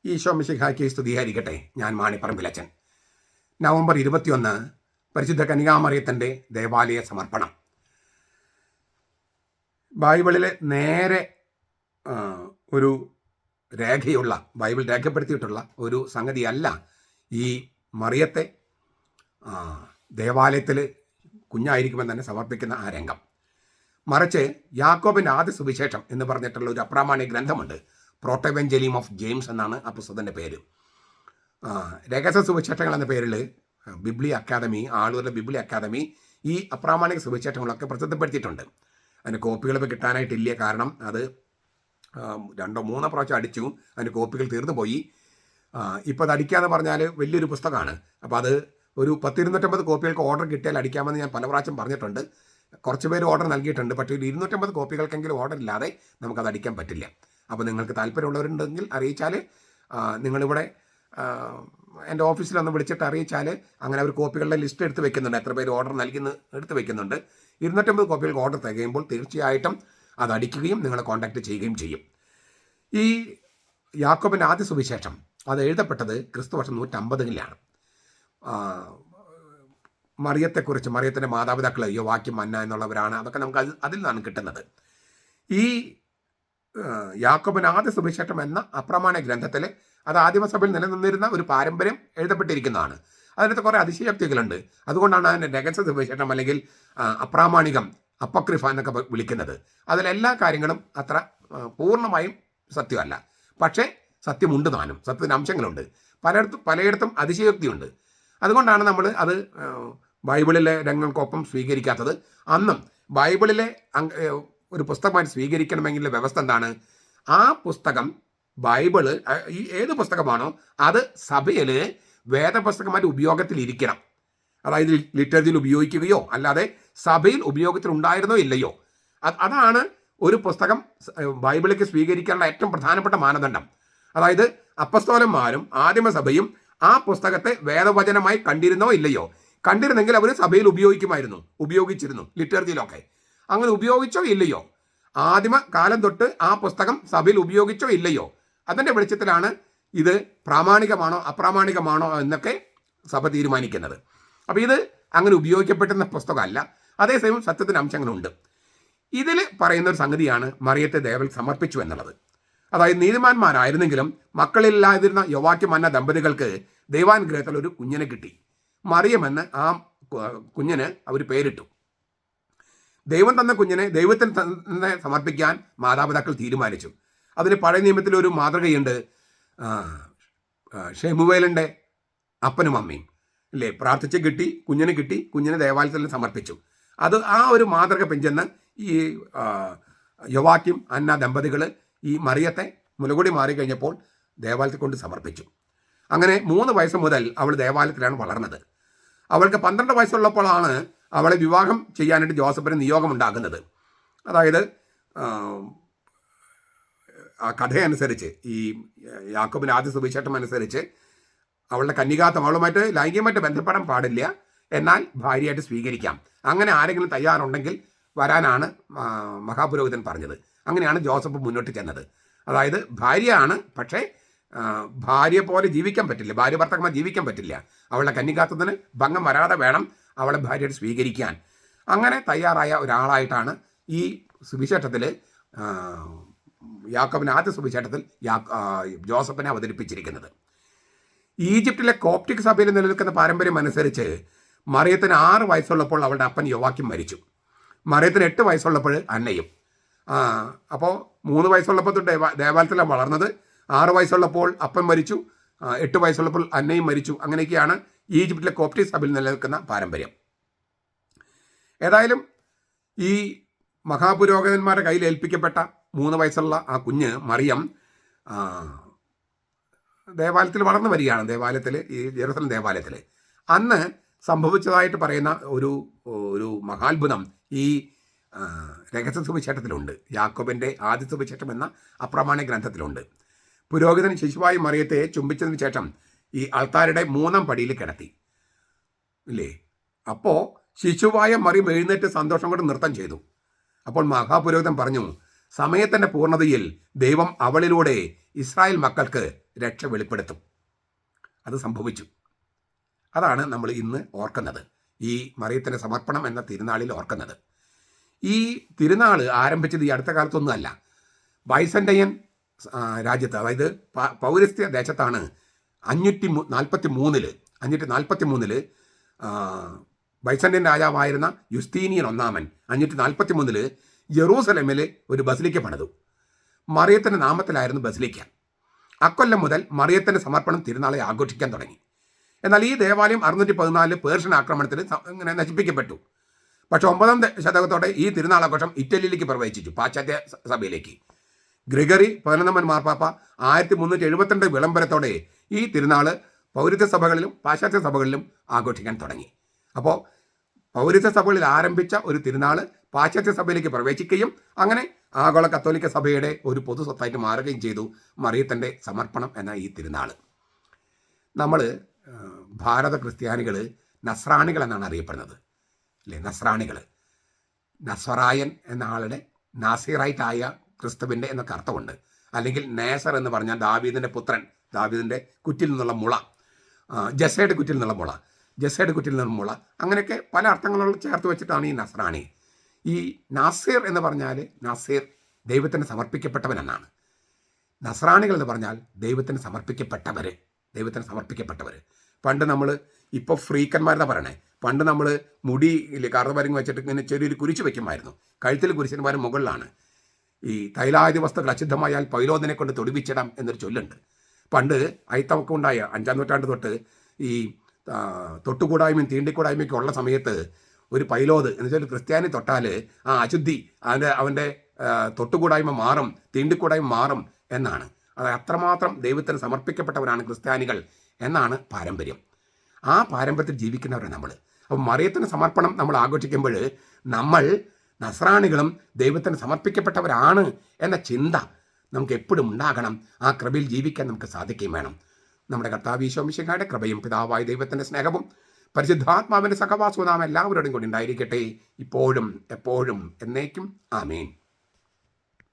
ഈശോ മിശിഹായ്ക്ക് സ്തുതിയായിരിക്കട്ടെ. ഞാൻ മാണിപ്പറമ്പിലച്ചൻ. നവംബർ 21 പരിശുദ്ധ കന്യകാമറിയത്തിൻ്റെ ദേവാലയ സമർപ്പണം. ബൈബിളിലെ നേരെ ഒരു രേഖയുള്ള, ബൈബിൾ രേഖപ്പെടുത്തിയിട്ടുള്ള ഒരു സംഗതിയല്ല ഈ മറിയത്തെ ദേവാലയത്തിൽ കുഞ്ഞായിരിക്കുമെന്ന് തന്നെ സമർപ്പിക്കുന്ന ആ രംഗം. മറിച്ച് യാക്കോബിൻ്റെ ആദ്യ സുവിശേഷം എന്ന് പറഞ്ഞിട്ടുള്ള ഒരു അപ്രാമാണിക ഗ്രന്ഥമുണ്ട്. പ്രോട്ടോവെഞ്ചലിയം ഓഫ് ജെയിംസ് എന്നാണ് ആ പുസ്തകത്തിൻ്റെ പേര്. രഹസ്യ സുവിശേഷങ്ങൾ എന്ന പേരിൽ ബിബ്ലി അക്കാദമി, ആളുകളുടെ ബിബ്ലി അക്കാദമി ഈ അപ്രാമാണിക സുവിശേഷങ്ങളൊക്കെ പ്രസിദ്ധപ്പെടുത്തിയിട്ടുണ്ട്. അതിന് കോപ്പികൾ ഇപ്പോൾ കിട്ടാനായിട്ടില്ല. കാരണം അത് 2-3 പ്രാവശ്യം അടിച്ചു, അതിന് കോപ്പികൾ തീർന്നു പോയി. ഇപ്പോൾ അത് അടിക്കാന്ന് പറഞ്ഞാൽ വലിയൊരു പുസ്തകമാണ്. അപ്പോൾ അത് ഒരു 10-250 കോപ്പികൾക്ക് ഓർഡർ കിട്ടിയാൽ അടിക്കാമെന്ന് ഞാൻ പല പ്രാവശ്യം പറഞ്ഞിട്ടുണ്ട്. കുറച്ച് പേര് ഓർഡർ നൽകിയിട്ടുണ്ട്. പക്ഷേ ഒരു 250 കോപ്പികൾക്കെങ്കിലും ഓർഡർ ഇല്ലാതെ നമുക്കത് അടിക്കാൻ പറ്റില്ല. അപ്പോൾ നിങ്ങൾക്ക് താല്പര്യമുള്ളവരുണ്ടെങ്കിൽ അറിയിച്ചാൽ, നിങ്ങളിവിടെ എൻ്റെ ഓഫീസിലൊന്ന് വിളിച്ചിട്ട് അറിയിച്ചാൽ അങ്ങനെ അവർ കോപ്പികളുടെ ലിസ്റ്റ് എടുത്ത് വെക്കുന്നുണ്ട്. എത്ര പേര് ഓർഡർ നൽകുന്ന എടുത്ത് വെക്കുന്നുണ്ട്. 250 കോപ്പികൾക്ക് ഓർഡർ തികയുമ്പോൾ തീർച്ചയായിട്ടും അത് അടിക്കുകയും നിങ്ങളെ കോൺടാക്റ്റ് ചെയ്യുകയും ചെയ്യും. ഈ യാക്കോബിൻ്റെ ആദ്യ സുവിശേഷം അത് എഴുതപ്പെട്ടത് ക്രിസ്തുവർഷം 150-ലാണ്. മറിയത്തെക്കുറിച്ച്, മറിയത്തിൻ്റെ മാതാപിതാക്കൾ യോവാക്യം, അന്ന എന്നുള്ളവരാണ്. അതൊക്കെ നമുക്ക് അതിൽ നിന്നാണ് കിട്ടുന്നത്. ഈ യാക്കോബിൻ്റെ ആദ്യ സുവിശേഷം എന്ന അപ്രമാണിക ഗ്രന്ഥത്തിൽ അത് ആദിമസഭയിൽ നിലനിന്നിരുന്ന ഒരു പാരമ്പര്യം എഴുതപ്പെട്ടിരിക്കുന്നതാണ്. അതിനകത്ത് കുറേ അതിശയോക്തികളുണ്ട്. അതുകൊണ്ടാണ് അതിൻ്റെ രഹസ്യ സുവിശേഷം അല്ലെങ്കിൽ അപ്രാമാണികം, അപ്പക്രിഫ എന്നൊക്കെ വിളിക്കുന്നത്. അതിലെല്ലാ കാര്യങ്ങളും അത്ര പൂർണ്ണമായും സത്യമല്ല. പക്ഷേ സത്യമുണ്ട് താനും, സത്യത്തിൻ്റെ അംശങ്ങളുണ്ട്. പലയിടത്തും അതിശയോക്തിയുണ്ട്. അതുകൊണ്ടാണ് നമ്മൾ അത് ബൈബിളിലെ രംഗങ്ങൾക്കൊപ്പം സ്വീകരിക്കാത്തത്. അന്നും ബൈബിളിലെ ഒരു പുസ്തകമായിട്ട് സ്വീകരിക്കണമെങ്കിൽ വ്യവസ്ഥ എന്താണ്? ആ പുസ്തകം, ബൈബിള്, ഈ ഏത് പുസ്തകമാണോ അത് സഭയിൽ വേദപുസ്തകമായിട്ട് ഉപയോഗത്തിലിരിക്കണം. അതായത് ലിറ്ററേച്ചറിൽ ഉപയോഗിക്കുകയോ അല്ലാതെ സഭയിൽ ഉപയോഗത്തിൽ ഉണ്ടായിരുന്നോ ഇല്ലയോ, അതാണ് ഒരു പുസ്തകം ബൈബിളിലേക്ക് സ്വീകരിക്കാനുള്ള ഏറ്റവും പ്രധാനപ്പെട്ട മാനദണ്ഡം. അതായത് അപ്പസ്തോലന്മാരും ആദിമസഭയും ആ പുസ്തകത്തെ വേദവചനമായി കണ്ടിരുന്നോ ഇല്ലയോ. കണ്ടിരുന്നെങ്കിൽ അവർ സഭയിൽ ഉപയോഗിച്ചിരുന്നു ലിറ്ററേച്ചറിലൊക്കെ. അങ്ങനെ ഉപയോഗിച്ചോ ഇല്ലയോ, ആദിമ കാലം തൊട്ട് ആ പുസ്തകം സഭയിൽ ഉപയോഗിച്ചോ ഇല്ലയോ, അതിൻ്റെ വെളിച്ചത്തിലാണ് ഇത് പ്രാമാണികമാണോ അപ്രാമാണികമാണോ എന്നൊക്കെ സഭ തീരുമാനിക്കുന്നത്. അപ്പോൾ ഇത് അങ്ങനെ ഉപയോഗിക്കപ്പെട്ടുന്ന പുസ്തകമല്ല. അതേസമയം സത്യത്തിൻ്റെ അംശങ്ങളുണ്ട്. ഇതിൽ പറയുന്ന ഒരു സംഗതിയാണ് മറിയത്തെ ദേവൽ സമർപ്പിച്ചു എന്നുള്ളത്. അതായത് നീതിമാന്മാരായിരുന്നെങ്കിലും മക്കളില്ലാതിരുന്ന യോവാക്യം, അന്ന ദമ്പതികൾക്ക് ദൈവാനുഗ്രഹത്തിൽ ഒരു കുഞ്ഞിനെ കിട്ടി. മറിയമെന്ന് ആ കുഞ്ഞിന് അവർ പേരിട്ടു. ദൈവം തന്ന കുഞ്ഞിനെ ദൈവത്തിന് തന്നെ സമർപ്പിക്കാൻ മാതാപിതാക്കൾ തീരുമാനിച്ചു. അതിന് പഴയ നിയമത്തിലൊരു മാതൃകയുണ്ട്. ഷെമുവേലിൻ്റെ അപ്പനും അമ്മയും അല്ലേ, പ്രാർത്ഥിച്ച് കിട്ടി, കുഞ്ഞിനെ ദേവാലയത്തിൽ സമർപ്പിച്ചു. അത് ആ ഒരു മാതൃക പിഞ്ചെന്ന് ഈ യോവാക്യം, അന്ന ദമ്പതികൾ ഈ മറിയത്തെ മുലകുടി മാറിക്കഴിഞ്ഞപ്പോൾ ദേവാലയത്തിൽ കൊണ്ട് സമർപ്പിച്ചു. അങ്ങനെ 3 വയസ്സ് മുതൽ അവൾ ദേവാലയത്തിലാണ് വളർന്നത്. അവൾക്ക് 12 വയസ്സുള്ളപ്പോഴാണ് അവളെ വിവാഹം ചെയ്യാനായിട്ട് ജോസഫിന് നിയോഗമുണ്ടാകുന്നത്. അതായത് ആ കഥയനുസരിച്ച്, ഈ യാക്കോബിൻ്റെ ആദ്യ സുവിശേഷം അനുസരിച്ച് അവളുടെ കന്യകാത്വം, അവളുമായിട്ട് ലൈംഗികമായിട്ട് ബന്ധപ്പെടാൻ പാടില്ല, എന്നാൽ ഭാര്യയായിട്ട് സ്വീകരിക്കാം. അങ്ങനെ ആരെങ്കിലും തയ്യാറുണ്ടെങ്കിൽ വരാനാണ് മഹാപുരോഹിതൻ പറഞ്ഞത്. അങ്ങനെയാണ് ജോസഫ് മുന്നോട്ട് ചെന്നത്. അതായത് ഭാര്യയാണ്, പക്ഷേ ഭാര്യ പോലെ ജീവിക്കാൻ പറ്റില്ല, ഭാര്യ ഭർത്താക്കന്മാർ ജീവിക്കാൻ പറ്റില്ല. അവളുടെ കന്യകാത്വത്തിന് ഭംഗം വരാതെ വേണം അവളെ ഭാര്യയായിട്ട് സ്വീകരിക്കാൻ. അങ്ങനെ തയ്യാറായ ഒരാളായിട്ടാണ് ഈ സുവിശേഷത്തിൽ, യാക്കോബിൻ്റെ ആദ്യ സുവിശേഷത്തിൽ ജോസഫിനെ അവതരിപ്പിച്ചിരിക്കുന്നത്. ഈജിപ്തിലെ കോപ്റ്റിക് സഭയിൽ നിലനിൽക്കുന്ന പാരമ്പര്യം അനുസരിച്ച് മറിയത്തിന് 6 വയസ്സുള്ളപ്പോൾ അവളുടെ അപ്പൻ യോവാക്യം മരിച്ചു. മറിയത്തിന് 8 വയസ്സുള്ളപ്പോൾ അന്നയും. അപ്പോൾ 3 വയസ്സുള്ളപ്പോൾ ദേവാലയത്തിലാണ് വളർന്നത്. 6 വയസ്സുള്ളപ്പോൾ അപ്പൻ മരിച്ചു, 8 വയസ്സുള്ളപ്പോൾ അന്നയും മരിച്ചു. അങ്ങനെയൊക്കെയാണ് ഈജിപ്തിലെ കോപ്റ്റിക് സഭയിൽ നിലനിൽക്കുന്ന പാരമ്പര്യം. ഏതായാലും ഈ മഹാപുരോഹിതന്മാരുടെ കയ്യിൽ ഏൽപ്പിക്കപ്പെട്ട 3 വയസ്സുള്ള ആ കുഞ്ഞ് മറിയം ദേവാലയത്തിൽ വളർന്നു വരികയാണ്. ദേവാലയത്തിൽ, ഈ ജെറുസലേം ദേവാലയത്തിൽ അന്ന് സംഭവിച്ചതായിട്ട് പറയുന്ന ഒരു മഹാത്ഭുതം ഈ രഹസ്യ സുവിശേഷത്തിലുണ്ട്. യാക്കോബിൻ്റെ ആദ്യ സുവിശേഷം എന്ന അപ്രമാണിക ഗ്രന്ഥത്തിലുണ്ട്. പുരോഹിതൻ ശിശുവായി മറിയത്തെ ചുംബിച്ചതിന് ശേഷം ഈ ആൾക്കാരുടെ 3-ാം പടിയിൽ കിടത്തി ഇല്ലേ. അപ്പോൾ ശിശുവായ മറിയം എഴുന്നേറ്റ് സന്തോഷം കൊണ്ട് നൃത്തം ചെയ്തു. അപ്പോൾ മഹാപുരോഹിതൻ പറഞ്ഞു, സമയത്തിൻ്റെ പൂർണ്ണതയിൽ ദൈവം അവളിലൂടെ ഇസ്രായേൽ മക്കൾക്ക് രക്ഷ വെളിപ്പെടുത്തും. അത് സംഭവിച്ചു. അതാണ് നമ്മൾ ഇന്ന് ഓർക്കുന്നത്, ഈ മറിയത്തിൻ്റെ സമർപ്പണം എന്ന തിരുനാളിൽ ഓർക്കുന്നത്. ഈ തിരുനാൾ ആരംഭിച്ചത് ഈ അടുത്ത കാലത്തൊന്നുമല്ല. ബൈസൻ്റയൻ രാജ്യത്ത്, അതായത് പൗരസ്ത്യ ദേശത്താണ് 543 ബൈസൻ്റയൻ രാജാവായിരുന്ന യുസ്തീനിയൻ ഒന്നാമൻ 543 ജെറൂസലമിൽ ഒരു ബസിലിക്ക പണിതു. മറിയത്തിൻ്റെ നാമത്തിലായിരുന്നു ബസിലിക്ക. അക്കൊല്ലം മുതൽ മറിയത്തിൻ്റെ സമർപ്പണം തിരുനാളെ ആഘോഷിക്കാൻ തുടങ്ങി. എന്നാൽ ഈ ദേവാലയം 614 പേർഷ്യൻ ആക്രമണത്തിൽ ഇങ്ങനെ നശിപ്പിക്കപ്പെട്ടു. പക്ഷെ 9ാം ശതകത്തോടെ ഈ തിരുനാളാഘോഷം ഇറ്റലിയിലേക്ക് പ്രവേശിച്ചു, പാശ്ചാത്യ സഭയിലേക്ക്. ഗ്രിഗറി 11 മാർപ്പാപ്പ 1372 വിളംബരത്തോടെ ഈ തിരുനാൾ പൗരസ്ത്യ സഭകളിലും പാശ്ചാത്യ സഭകളിലും ആഘോഷിക്കാൻ തുടങ്ങി. അപ്പോൾ പൗരസ്ത്യ സഭകളിൽ ആരംഭിച്ച ഒരു തിരുനാൾ പാശ്ചാത്യ സഭയിലേക്ക് പ്രവേശിക്കുകയും അങ്ങനെ ആഗോള കത്തോലിക്ക സഭയുടെ ഒരു പൊതു സ്വത്തായിട്ട് മാറുകയും ചെയ്തു മറിയത്തിൻ്റെ സമർപ്പണം എന്ന ഈ തിരുനാൾ. നമ്മൾ ഭാരത ക്രിസ്ത്യാനികൾ നസ്രാണികൾ എന്നാണ് അറിയപ്പെടുന്നത്, അല്ലേ? നസ്രാണികൾ, നസ്വറായൻ എന്ന ആളുടെ നാസിറൈറ്റായ ക്രിസ്തുവിൻ്റെ എന്നൊക്കെ അർത്ഥമുണ്ട്. അല്ലെങ്കിൽ നേസർ എന്ന് പറഞ്ഞാൽ ദാവീദിൻ്റെ പുത്രൻ, ദാവീദിൻ്റെ കുറ്റിൽ നിന്നുള്ള മുള, ജസയുടെ കുറ്റിൽ നിന്നുള്ള മുള, ജസയുടെ കുറ്റിൽ നിന്നുള്ള മുള, അങ്ങനെയൊക്കെ പല അർത്ഥങ്ങളുള്ള ചേർത്ത് വെച്ചിട്ടാണ് ഈ നസ്രാണി. ഈ നാസീർ എന്ന് പറഞ്ഞാൽ നാസീർ ദൈവത്തിന് സമർപ്പിക്കപ്പെട്ടവൻ എന്നാണ്. നസ്രാണികൾ എന്ന് പറഞ്ഞാൽ ദൈവത്തിന് സമർപ്പിക്കപ്പെട്ടവർ, ദൈവത്തിന് സമർപ്പിക്കപ്പെട്ടവർ. പണ്ട് നമ്മൾ, ഇപ്പോൾ ഫ്രീക്കന്മാരെന്നാ പറയണേ, പണ്ട് നമ്മൾ മുടിയിൽ കറുവരങ്ങ് വെച്ചിട്ട് ഇങ്ങനെ ചെറിയൊരു കുരിശ് വയ്ക്കുമായിരുന്നു. കഴുത്തിൽ കുരിശന്മാർ മുകളിലാണ്. ഈ തൈലായുധ വസ്തുക്കൾ അശുദ്ധമായാൽ പൈലോദിനെ കൊണ്ട് തൊടുവിച്ചിടാം എന്നൊരു ചൊല്ലുണ്ട്. പണ്ട് അയിത്തമൊക്കെ ഉണ്ടായ 5ാം നൂറ്റാണ്ട് തൊട്ട് ഈ തൊട്ടുകൂടായ്മയും തീണ്ടിക്കൂടായ്മയൊക്കെ ഉള്ള സമയത്ത് ഒരു പൈലോത് എന്ന് വെച്ചാൽ ക്രിസ്ത്യാനി തൊട്ടാൽ ആ അശുദ്ധി അവൻ്റെ തൊട്ടുകൂടായ്മ മാറും, തീണ്ടിക്കൂടായ്മ മാറും എന്നാണ്. അത് അത്രമാത്രം ദൈവത്തിന് സമർപ്പിക്കപ്പെട്ടവരാണ് ക്രിസ്ത്യാനികൾ എന്നാണ് പാരമ്പര്യം. ആ പാരമ്പര്യത്തിൽ ജീവിക്കുന്നവരാണ് നമ്മൾ. അപ്പം മറിയത്തിന് സമർപ്പണം നമ്മൾ ആഘോഷിക്കുമ്പോൾ നമ്മൾ നസ്രാണികളും ദൈവത്തിന് സമർപ്പിക്കപ്പെട്ടവരാണ് എന്ന ചിന്ത നമുക്ക് എപ്പോഴും ഉണ്ടാകണം. ആ കൃപയിൽ ജീവിക്കാൻ നമുക്ക് സാധിക്കുകയും വേണം. നമ്മുടെ കർത്താവ് ഈശോ മിശിഹായുടെ കൃപയും പിതാവായ ദൈവത്തിൻ്റെ സ്നേഹവും പരിശുദ്ധാത്മാവിൻ്റെ സഹവാസവും നാം എല്ലാവരോടും കൂടി ഉണ്ടായിരിക്കട്ടെ, ഇപ്പോഴും എപ്പോഴും എന്നേക്കും. ആമേൻ.